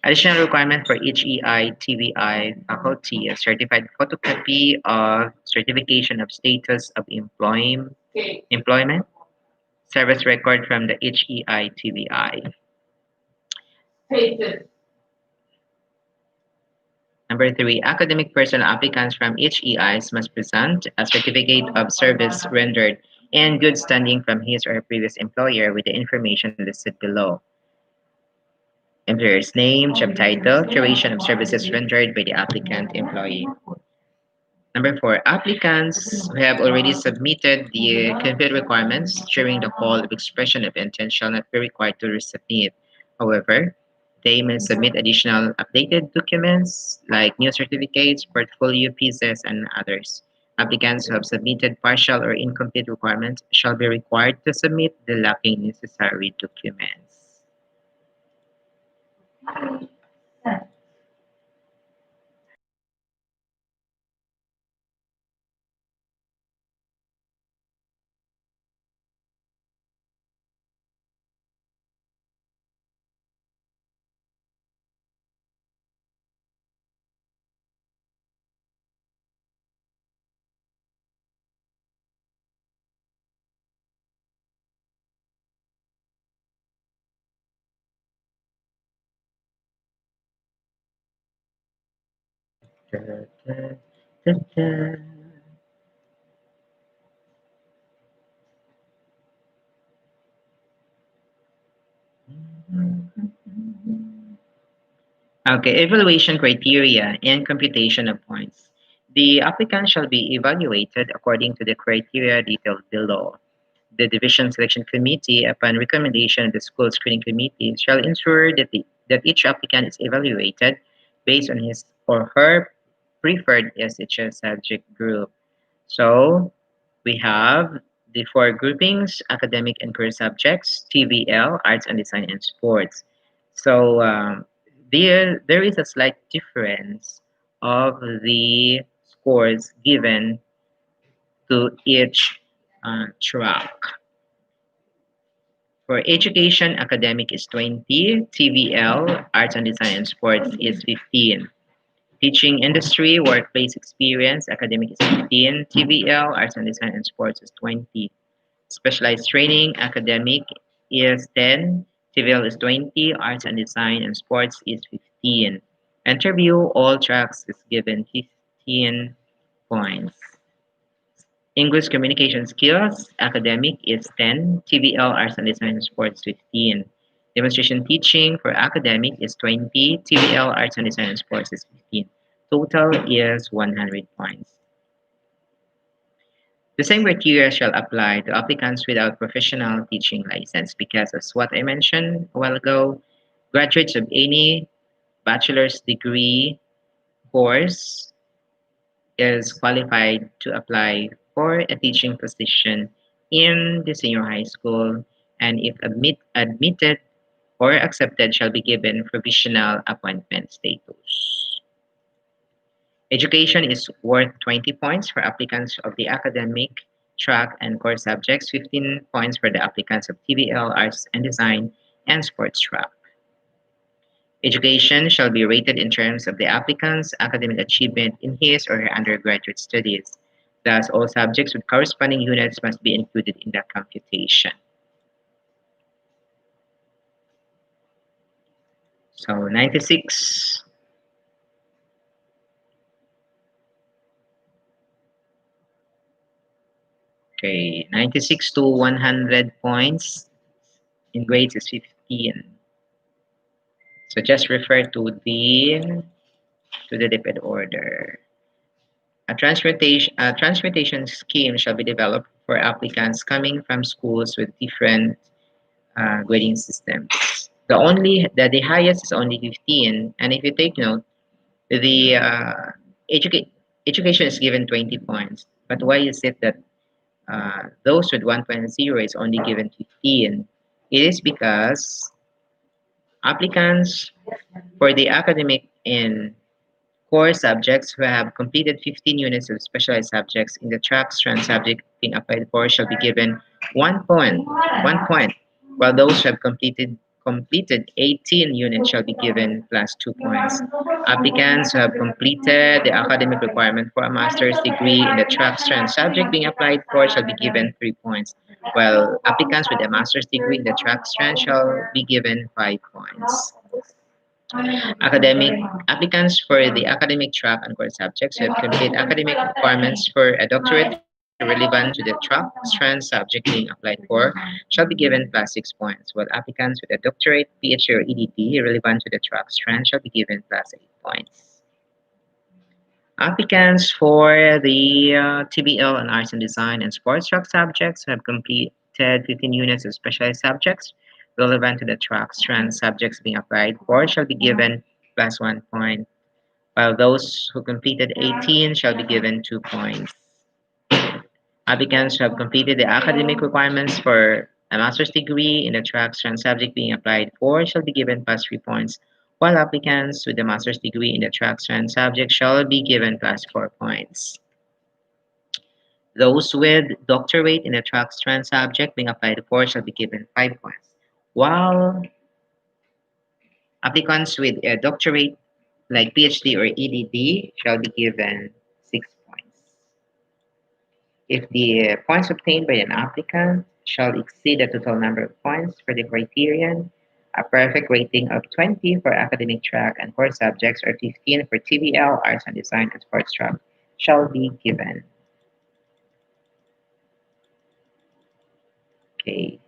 Additional requirement for each TVI faculty, a certified photocopy of certification of status of employment, service record from the HEI TVI. Number three, academic personnel applicants from each EIs must present a certificate of service rendered in good standing from his or her previous employer with the information listed below. Employer's name, job title, duration of services rendered by the applicant employee. Number four, applicants who have already submitted the complete requirements during the call of expression of intent shall not be required to resubmit. However, they may submit additional updated documents like new certificates, portfolio pieces, and others. Applicants who have submitted partial or incomplete requirements shall be required to submit the lacking necessary documents. Da, da, da, da. Okay, evaluation criteria and computation of points. The applicant shall be evaluated according to the criteria detailed below. The Division Selection Committee, upon recommendation of the School Screening Committee, shall ensure that each applicant is evaluated based on his or her preferred SHS subject group. So we have the four groupings: academic and career subjects, TVL, arts and design, and sports. So there is a slight difference of the scores given to each track. For education, academic is 20, TVL, arts and design and sports is 15. Teaching industry, workplace experience, academic is 15, TVL, arts and design and sports is 20. Specialized training, academic is 10, civil is 20, arts and design and sports is 15. Interview, all tracks is given 15 points. English communication skills, academic is 10, TVL, arts and design and sports 15. Demonstration teaching for academic is 20, TVL, arts and design and sports is 15. Total is 100 points. The same criteria shall apply to applicants without professional teaching license because, as what I mentioned a while ago, graduates of any bachelor's degree course is qualified to apply for a teaching position in the senior high school, and if admitted or accepted shall be given provisional appointment status. Education is worth 20 points for applicants of the academic track and core subjects, 15 points for the applicants of TVL, arts and design, and sports track. Education shall be rated in terms of the applicant's academic achievement in his or her undergraduate studies. Thus, all subjects with corresponding units must be included in the computation. So 96. Okay, 96 to 100 points in grades is 15. So just refer to the Deped order. A transportation scheme shall be developed for applicants coming from schools with different grading systems. The highest is only 15, and if you take note, the education is given 20 points. But why is it that those with 1.0 is only given 15? It is because applicants for the academic in core subjects who have completed 15 units of specialized subjects in the track strand subject being applied for shall be given 1 point, while those who have completed 18 units shall be given plus 2 points. Applicants who have completed the academic requirement for a master's degree in the track strand subject being applied for shall be given 3 points, while applicants with a master's degree in the track strand shall be given 5 points. Academic applicants for the academic track and core subjects who have completed academic requirements for a doctorate relevant to the track strand subject being applied for shall be given plus 6 points, while applicants with a doctorate, PhD, or EDD relevant to the track strand shall be given plus 8 points. Applicants for the TBL and arts and design and sports track subjects who have completed 15 units of specialized subjects relevant to the track strand subjects being applied for shall be given plus 1 point, while those who completed 18 shall be given 2 points. Applicants who have completed the academic requirements for a master's degree in the track strand subject being applied for shall be given plus 3 points, while applicants with a master's degree in the track strand subject shall be given plus 4 points. Those with doctorate in the track strand subject being applied for shall be given 5 points, while applicants with a doctorate like PhD or EDD shall be given 6 points. If the points obtained by an applicant shall exceed the total number of points for the criterion, a perfect rating of 20 for academic track and core subjects or 15 for TVL, arts and design and sports track shall be given. Okay.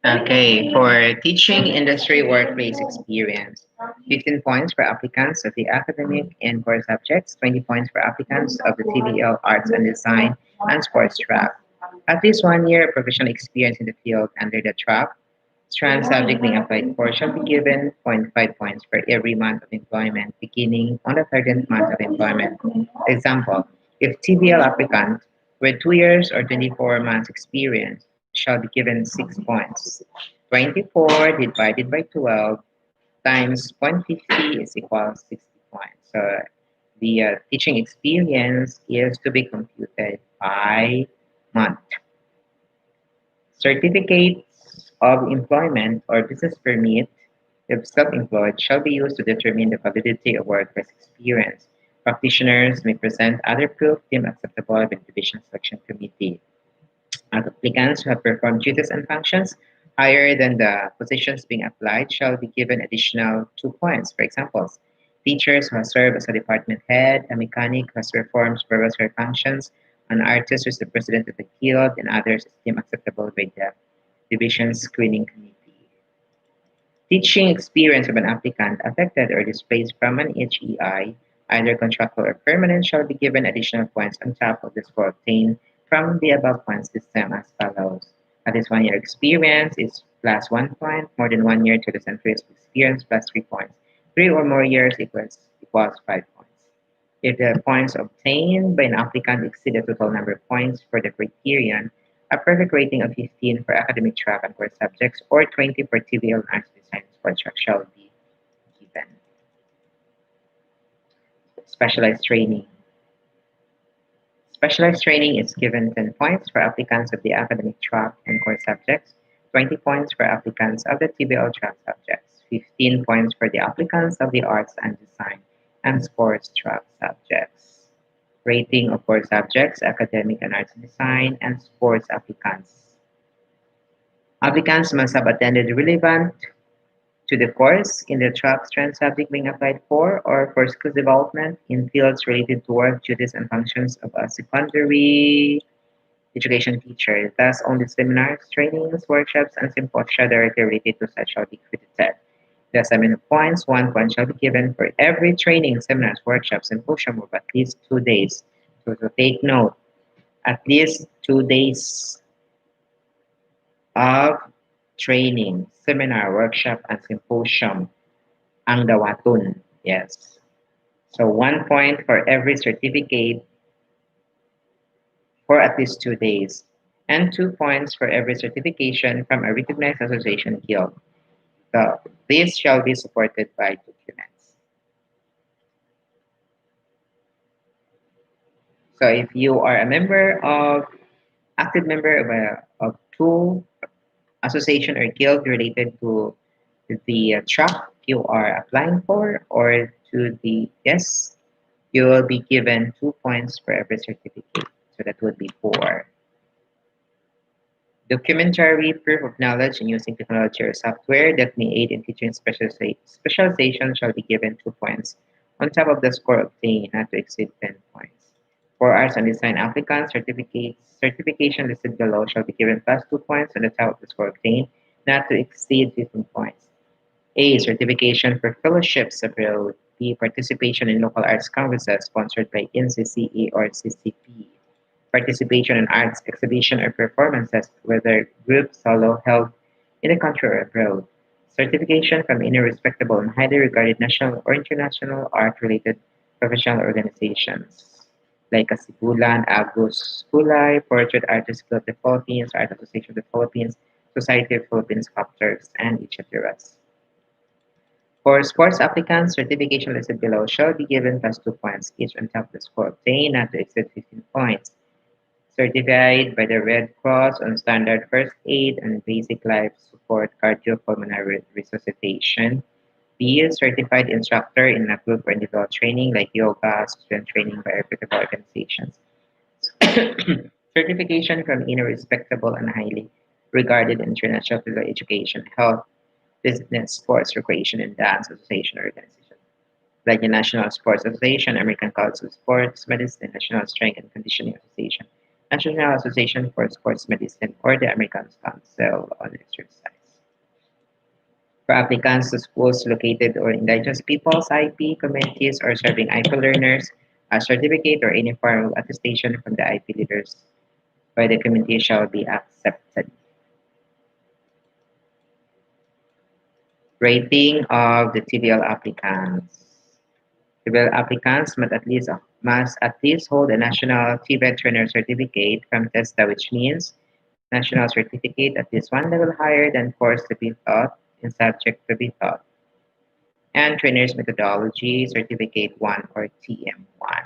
Okay, for teaching industry workplace experience, 15 points for applicants of the academic and core subjects, 20 points for applicants of the TVL Arts and Design and Sports track. At least 1 year of professional experience in the field under the track, strand subject being applied for shall be given zero point 0.5 points for every month of employment beginning on the 30th month of employment. Example, if TVL applicant with 2 years or 24 months experience shall be given 6 points. 24 divided by 12 times 0.50 is equal 60 points. So the teaching experience is to be computed by month. Certificates of employment or business permit, if self-employed, shall be used to determine the validity of workplace experience. Practitioners may present other proof deemed acceptable by the division selection committee. Applicants who have performed duties and functions higher than the positions being applied shall be given additional 2 points. For example, teachers who have served as a department head, a mechanic who has performed supervisory functions, an artist who is the president of the guild, and others deemed acceptable by the division screening committee. Teaching experience of an applicant affected or displaced from an HEI, either contractual or permanent, shall be given additional points on top of the score obtained from the above point system as follows. At least 1 year experience is plus 1 point, more than 1 year to the centuries of experience plus 3 points. 3 or more years equals 5 points. If the points obtained by an applicant exceed the total number of points for the criterion, a perfect rating of 15 for academic track and core subjects or 20 for TVL and arts design sports track shall be given. Specialized training. Specialized training is given 10 points for applicants of the academic track and core subjects, 20 points for applicants of the TBL track subjects, 15 points for the applicants of the arts and design and sports track subjects. Rating of core subjects, academic and arts and design, and sports applicants. Applicants must have attended relevant to the course in the track strand subject being applied for or for skills development in fields related to work duties and functions of a secondary education teacher. Thus, only seminars, trainings, workshops, and symposia directly related to such shall be credited. The assignment of points, 1 point shall be given for every training, seminars, workshops, symposium of at least 2 days. So take note, at least 2 days of training, seminar, workshop, and symposium ang dawatun. Yes. So 1 point for every certificate for at least 2 days, and 2 points for every certification from a recognized association guild. So this shall be supported by documents. So if you are a member of active member of two association or guild related to the track you are applying for or to the yes, you will be given 2 points for every certificate. So that would be four. Documentary proof of knowledge in using technology or software that may aid in teaching specialization shall be given 2 points on top of the score obtained, not to exceed 10 points. For arts and design applicants, certification listed below shall be given plus 2 points on the top of the score obtained, not to exceed 15 points. A. Certification for fellowships abroad. B. Participation in local arts congresses sponsored by NCCE or CCP. Participation in arts exhibition or performances, whether group, solo, held in the country or abroad. Certification from any respectable and highly regarded national or international art-related professional organizations like Kasibulan, Agus Kulay, Portrait Artists Club of the Philippines, Art Association of the Philippines, Society of Philippine Sculptors, and etc. For sports applicants, certification listed below shall be given plus 2 points each on top of the score obtained, not to exceed 15 points. Certified by the Red Cross on standard first aid and basic life support cardiopulmonary resuscitation. B. Certified instructor in a group or individual training like yoga, student training by reputable organizations. Certification from any respectable and highly regarded international physical education, health, business, sports, recreation, and dance association or organization, like the National Sports Association, American College of Sports Medicine, National Strength and Conditioning Association, National Association for Sports Medicine, or the American Council on Exercise. For applicants to schools located or indigenous peoples, IP communities, or serving IP learners, a certificate or any form of attestation from the IP leaders by the community shall be accepted. Rating of the TBL applicants. TBL applicants must at least hold a national TBED trainer certificate from TESTA, which means national certificate at least one level higher than course to be taught and subject to be taught, and trainer's methodology certificate 1 or TM1.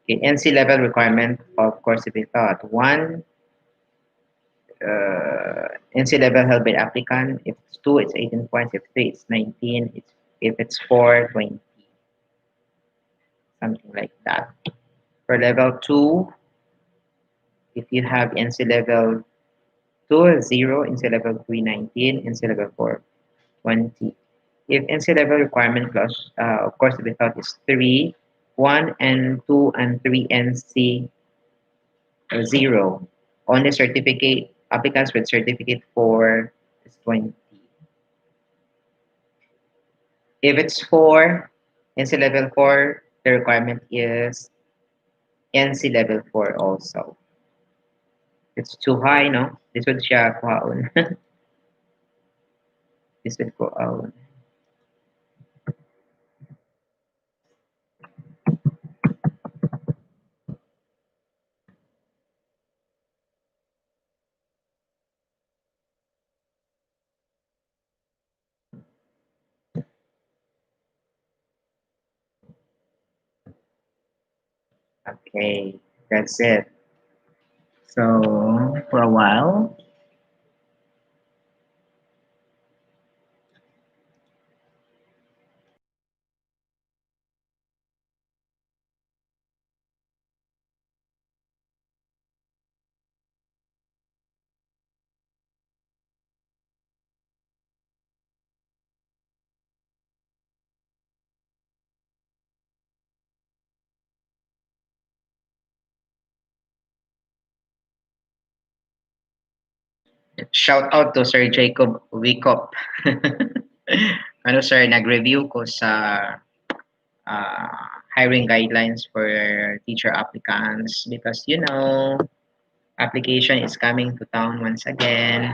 Okay, NC level requirement of course to be taught. One, NC level held by the applicant. If it's two, it's 18 points. If three, it's 19. If it's four, 20. Something like that. For level two, if you have NC level 2, 0, NC level 3, 19, NC level 4, 20. If NC level requirement clause, of course, the thought is 3, 1 and 2 and 3 NC 0. Only certificate applicants with certificate 4 is 20. If it's 4, NC level 4, the requirement is NC level 4 also. It's too high, no? This would siya kuhaon. This would kuhaon. Okay, that's it. So for a while, shout out to Sir Jacob Wicop. Ano sir, nag-review ko sa hiring guidelines for teacher applicants because application is coming to town once again.